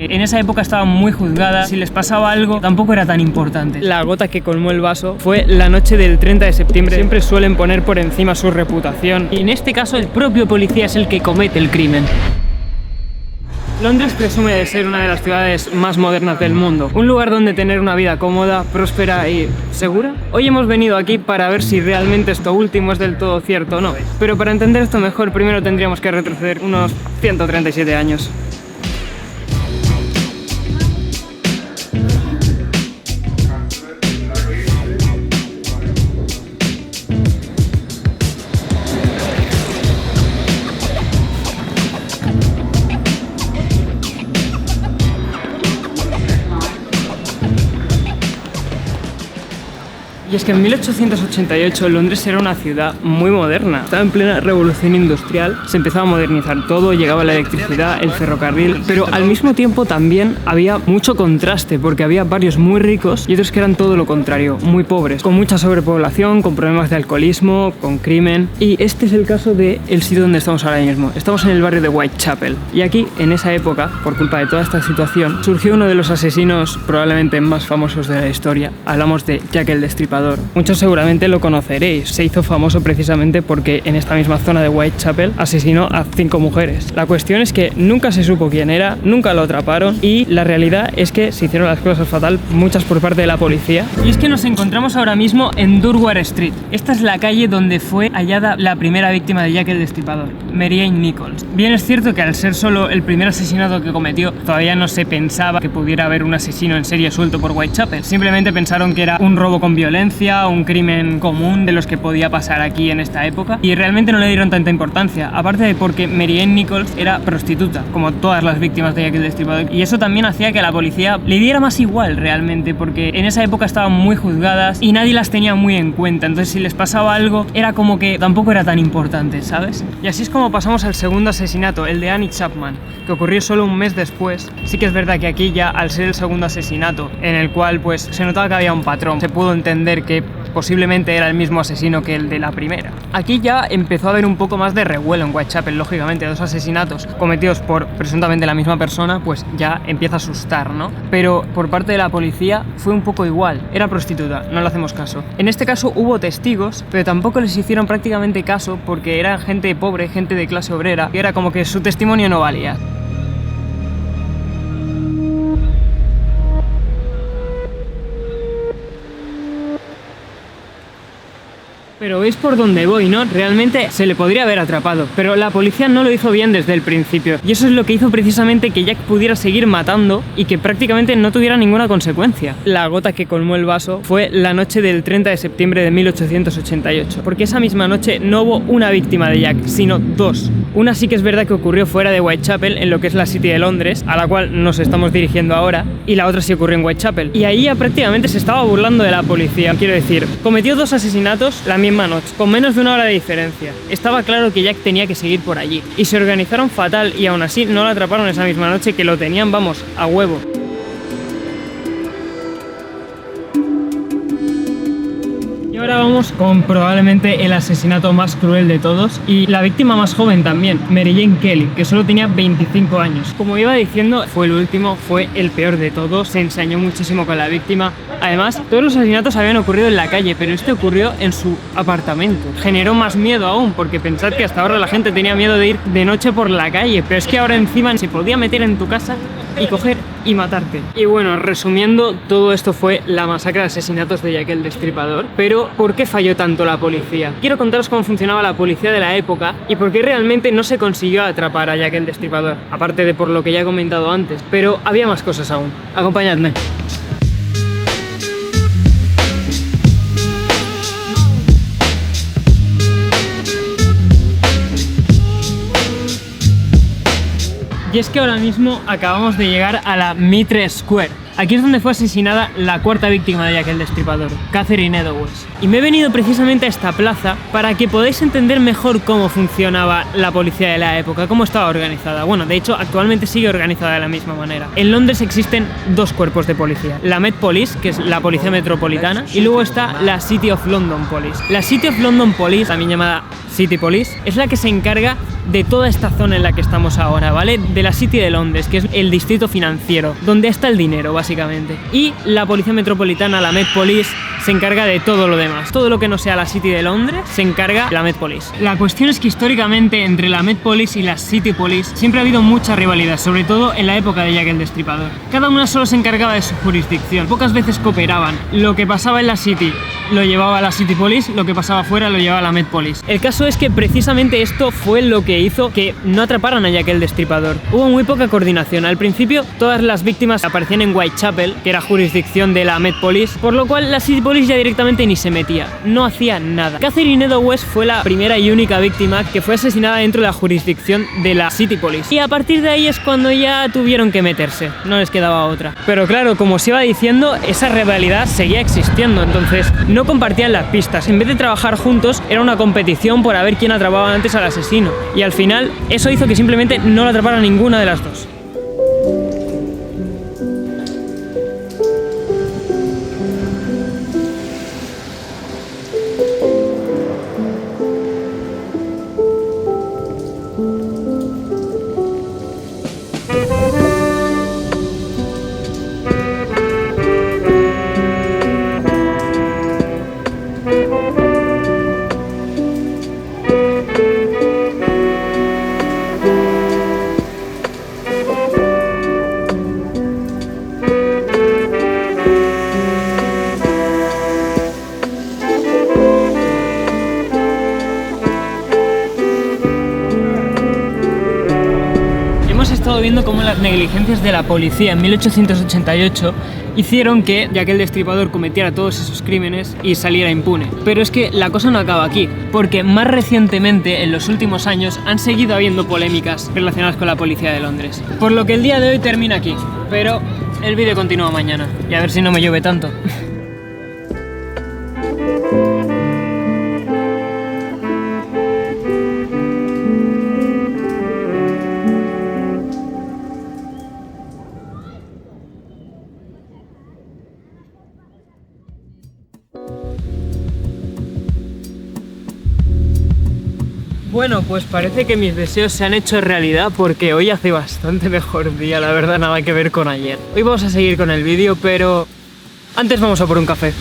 En esa época estaban muy juzgadas, si les pasaba algo tampoco era tan importante. La gota que colmó el vaso fue la noche del 30 de septiembre. Siempre suelen poner por encima su reputación y en este caso el propio policía es el que comete el crimen. Londres presume de ser una de las ciudades más modernas del mundo, un lugar donde tener una vida cómoda, próspera y segura. Hoy hemos venido aquí para ver si realmente esto último es del todo cierto o no. Pero para entender esto mejor, primero tendríamos que retroceder unos 137 años. Y es que en 1888 Londres era una ciudad muy moderna. Estaba en plena revolución industrial, se empezaba a modernizar todo, llegaba la electricidad, el ferrocarril, pero al mismo tiempo también había mucho contraste, porque había barrios muy ricos y otros que eran todo lo contrario, muy pobres, con mucha sobrepoblación, con problemas de alcoholismo, con crimen. Y este es el caso del sitio donde estamos ahora mismo. Estamos en el barrio de Whitechapel. Y aquí, en esa época, por culpa de toda esta situación, surgió uno de los asesinos probablemente más famosos de la historia. Hablamos de Jack el Destripador. Muchos seguramente lo conoceréis. Se hizo famoso precisamente porque en esta misma zona de Whitechapel asesinó a 5 mujeres. La cuestión es que nunca se supo quién era, nunca lo atraparon y la realidad es que se hicieron las cosas fatal, muchas por parte de la policía. Y es que nos encontramos ahora mismo en Durward Street. Esta es la calle donde fue hallada la primera víctima de Jack el Destripador, Mary Ann Nichols. Bien es cierto que al ser solo el primer asesinato que cometió, todavía no se pensaba que pudiera haber un asesino en serie suelto por Whitechapel. Simplemente pensaron que era un robo con violencia, un crimen común de los que podía pasar aquí en esta época y realmente no le dieron tanta importancia, aparte de porque Mary Ann Nichols era prostituta, como todas las víctimas de Jack el Destripador, y eso también hacía que a la policía le diera más igual realmente, porque en esa época estaban muy juzgadas y nadie las tenía muy en cuenta, entonces si les pasaba algo era como que tampoco era tan importante, ¿sabes? Y así es como pasamos al segundo asesinato, el de Annie Chapman, que ocurrió solo un mes después. Sí que es verdad que aquí ya, al ser el segundo asesinato, en el cual pues se notaba que había un patrón, se pudo entender que posiblemente era el mismo asesino que el de la primera. Aquí ya empezó a haber un poco más de revuelo en Whitechapel, lógicamente, 2 asesinatos cometidos por presuntamente la misma persona, pues ya empieza a asustar, ¿no? Pero por parte de la policía fue un poco igual, era prostituta, no le hacemos caso. En este caso hubo testigos, pero tampoco les hicieron prácticamente caso porque era gente pobre, gente de clase obrera, y era como que su testimonio no valía. Pero veis por dónde voy, ¿no? Realmente se le podría haber atrapado, pero la policía no lo hizo bien desde el principio. Y eso es lo que hizo precisamente que Jack pudiera seguir matando y que prácticamente no tuviera ninguna consecuencia. La gota que colmó el vaso fue la noche del 30 de septiembre de 1888, porque esa misma noche no hubo una víctima de Jack, sino 2. Una sí que es verdad que ocurrió fuera de Whitechapel, en lo que es la City de Londres, a la cual nos estamos dirigiendo ahora, y la otra sí ocurrió en Whitechapel. Y ahí ya prácticamente se estaba burlando de la policía. Quiero decir, cometió 2 asesinatos la misma noche, con menos de 1 hora de diferencia. Estaba claro que Jack tenía que seguir por allí. Y se organizaron fatal y aún así no lo atraparon esa misma noche, que lo tenían, vamos, a huevo. Y ahora vamos con probablemente el asesinato más cruel de todos y la víctima más joven también, Mary Jane Kelly, que solo tenía 25 años. Como iba diciendo, fue el último, fue el peor de todos, se ensañó muchísimo con la víctima. Además, todos los asesinatos habían ocurrido en la calle, pero este ocurrió en su apartamento. Generó más miedo aún, porque pensad que hasta ahora la gente tenía miedo de ir de noche por la calle, pero es que ahora encima se podía meter en tu casa y coger y matarte. Y bueno, resumiendo, todo esto fue la masacre de asesinatos de Jack el Destripador. Pero ¿por qué falló tanto la policía? Quiero contaros cómo funcionaba la policía de la época y por qué realmente no se consiguió atrapar a Jack el Destripador, aparte de por lo que ya he comentado antes, pero había más cosas aún. Acompañadme. Y es que ahora mismo acabamos de llegar a la Mitre Square. Aquí es donde fue asesinada la cuarta víctima de Jack el Destripador, Catherine Eddowes. Y me he venido precisamente a esta plaza para que podáis entender mejor cómo funcionaba la policía de la época, cómo estaba organizada. Bueno, de hecho, actualmente sigue organizada de la misma manera. En Londres existen dos cuerpos de policía. La Met Police, que es la policía metropolitana, y luego está la City of London Police. La City of London Police, también llamada City Police, es la que se encarga de toda esta zona en la que estamos ahora, ¿vale? De la City de Londres, que es el distrito financiero, donde está el dinero, básicamente. Y la policía metropolitana, la Met Police, se encarga de todo lo demás. Todo lo que no sea la City de Londres, se encarga la Met Police. La cuestión es que históricamente entre la Met Police y la City Police siempre ha habido mucha rivalidad, sobre todo en la época de Jack el Destripador. Cada una solo se encargaba de su jurisdicción, pocas veces cooperaban. Lo que pasaba en la City lo llevaba la City Police, lo que pasaba fuera lo llevaba la Met Police. El caso es que precisamente esto fue lo que hizo que no atraparan a Jack el Destripador. Hubo muy poca coordinación. Al principio todas las víctimas aparecían en Whitechapel, que era jurisdicción de la Met Police, por lo cual la City Police ya directamente ni se metía, no hacía nada. Catherine Eddowes fue la primera y única víctima que fue asesinada dentro de la jurisdicción de la City Police. Y a partir de ahí es cuando ya tuvieron que meterse, no les quedaba otra. Pero claro, como os iba diciendo, esa rivalidad seguía existiendo, entonces no compartían las pistas. En vez de trabajar juntos, era una competición por a ver quién atrapaba antes al asesino. Y al final, eso hizo que simplemente no la atrapara ninguna de las dos. Viendo cómo las negligencias de la policía en 1888 hicieron que Jack el Destripador cometiera todos esos crímenes y saliera impune. Pero es que la cosa no acaba aquí, porque más recientemente, en los últimos años, han seguido habiendo polémicas relacionadas con la policía de Londres. Por lo que el día de hoy termina aquí, pero el vídeo continúa mañana, y a ver si no me llueve tanto. Bueno, pues parece que mis deseos se han hecho realidad porque hoy hace bastante mejor día, la verdad, nada que ver con ayer. Hoy vamos a seguir con el vídeo, pero antes vamos a por un café.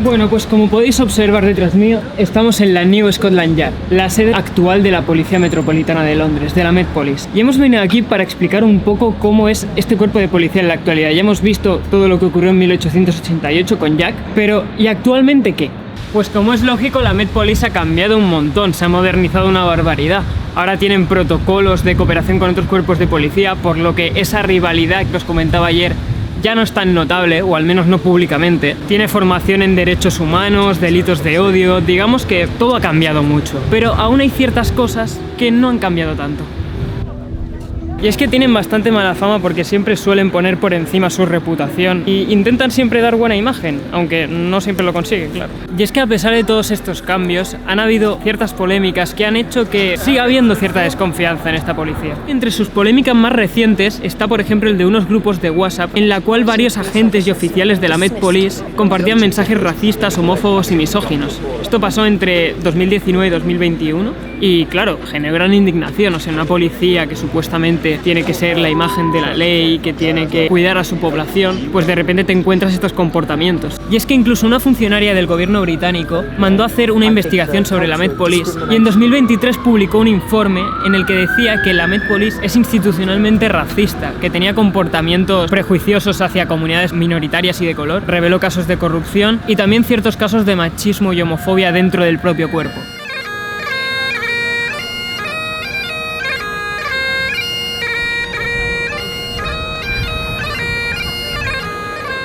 Bueno, pues como podéis observar detrás mío, estamos en la New Scotland Yard, la sede actual de la Policía Metropolitana de Londres, de la Met Police. Y hemos venido aquí para explicar un poco cómo es este cuerpo de policía en la actualidad. Ya hemos visto todo lo que ocurrió en 1888 con Jack, pero ¿y actualmente qué? Pues como es lógico, la Met Police ha cambiado un montón, se ha modernizado una barbaridad. Ahora tienen protocolos de cooperación con otros cuerpos de policía, por lo que esa rivalidad que os comentaba ayer ya no es tan notable, o al menos no públicamente. Tiene formación en derechos humanos, delitos de odio, digamos que todo ha cambiado mucho. Pero aún hay ciertas cosas que no han cambiado tanto. Y es que tienen bastante mala fama porque siempre suelen poner por encima su reputación y intentan siempre dar buena imagen, aunque no siempre lo consiguen, claro. Y es que a pesar de todos estos cambios, han habido ciertas polémicas que han hecho que siga habiendo cierta desconfianza en esta policía. Entre sus polémicas más recientes está, por ejemplo, el de unos grupos de WhatsApp en la cual varios agentes y oficiales de la Met Police compartían mensajes racistas, homófobos y misóginos. Esto pasó entre 2019 y 2021 y, claro, generó gran indignación. O sea, una policía que supuestamente tiene que ser la imagen de la ley, que tiene que cuidar a su población, pues de repente te encuentras estos comportamientos. Y es que incluso una funcionaria del gobierno británico mandó a hacer una investigación sobre la Met Police y en 2023 publicó un informe en el que decía que la Met Police es institucionalmente racista, que tenía comportamientos prejuiciosos hacia comunidades minoritarias y de color, reveló casos de corrupción y también ciertos casos de machismo y homofobia dentro del propio cuerpo.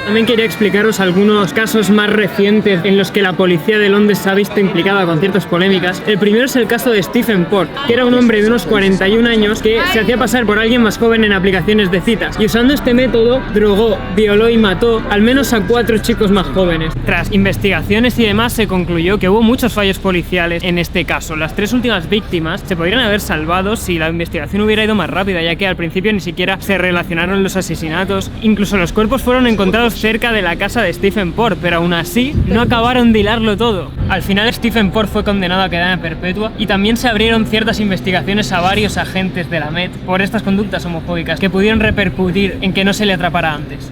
También quería explicaros algunos casos más recientes en los que la policía de Londres se ha visto implicada con ciertas polémicas. El primero es el caso de Stephen Port, que era un hombre de unos 41 años que se hacía pasar por alguien más joven en aplicaciones de citas, y usando este método drogó, violó y mató al menos a 4 chicos más jóvenes. Tras investigaciones y demás se concluyó que hubo muchos fallos policiales en este caso. Las 3 últimas víctimas se podrían haber salvado si la investigación hubiera ido más rápida, ya que al principio ni siquiera se relacionaron los asesinatos. Incluso los cuerpos fueron encontrados cerca de la casa de Stephen Port, pero aún así no acabaron de hilarlo todo. Al final Stephen Port fue condenado a cadena perpetua y también se abrieron ciertas investigaciones a varios agentes de la Met por estas conductas homofóbicas que pudieron repercutir en que no se le atrapara antes.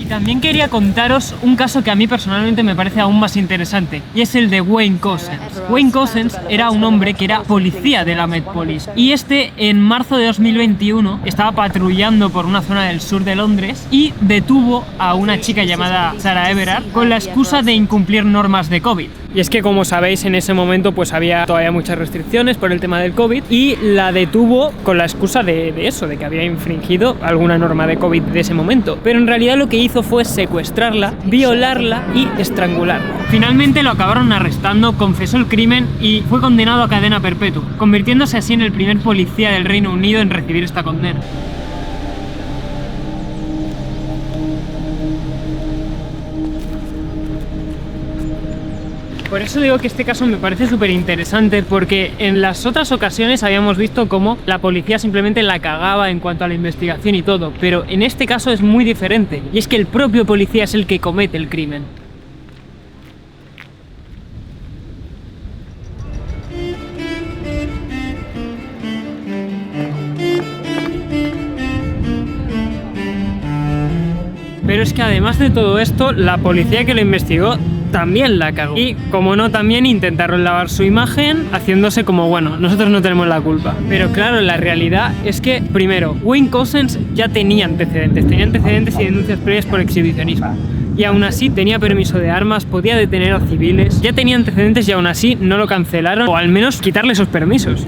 Y también quería contaros un caso que a mí personalmente me parece aún más interesante, y es el de Wayne Couzens. Wayne Couzens era un hombre que era policía de la Met Police, y en marzo de 2021 estaba patrullando por una zona del sur de Londres y detuvo a una chica llamada Sarah Everard con la excusa de incumplir normas de COVID. Y es que, como sabéis, en ese momento pues había todavía muchas restricciones por el tema del COVID, y la detuvo con la excusa de eso, de que había infringido alguna norma de COVID de ese momento. Pero en realidad lo que hizo fue secuestrarla, violarla y estrangularla. Finalmente lo acabaron arrestando, confesó el crimen y fue condenado a cadena perpetua, convirtiéndose así en el primer policía del Reino Unido en recibir esta condena. Por eso digo que este caso me parece súper interesante, porque en las otras ocasiones habíamos visto cómo la policía simplemente la cagaba en cuanto a la investigación y todo, pero en este caso es muy diferente, y es que el propio policía es el que comete el crimen. Pero es que además de todo esto, la policía que lo investigó también la cagó. Y, como no, también intentaron lavar su imagen haciéndose como, bueno, nosotros no tenemos la culpa. Pero claro, la realidad es que, primero, Wayne Couzens ya tenía antecedentes y denuncias previas por exhibicionismo. Y aún así tenía permiso de armas, podía detener a civiles, ya tenía antecedentes y aún así no lo cancelaron, o al menos quitarle esos permisos.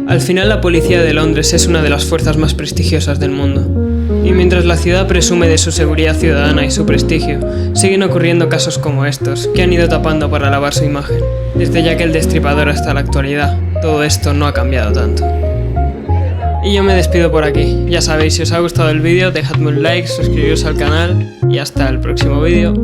Al final, la policía de Londres es una de las fuerzas más prestigiosas del mundo. Y mientras la ciudad presume de su seguridad ciudadana y su prestigio, siguen ocurriendo casos como estos, que han ido tapando para lavar su imagen. Desde Jack el Destripador hasta la actualidad, todo esto no ha cambiado tanto. Y yo me despido por aquí. Ya sabéis, si os ha gustado el vídeo, dejadme un like, suscribiros al canal y hasta el próximo vídeo.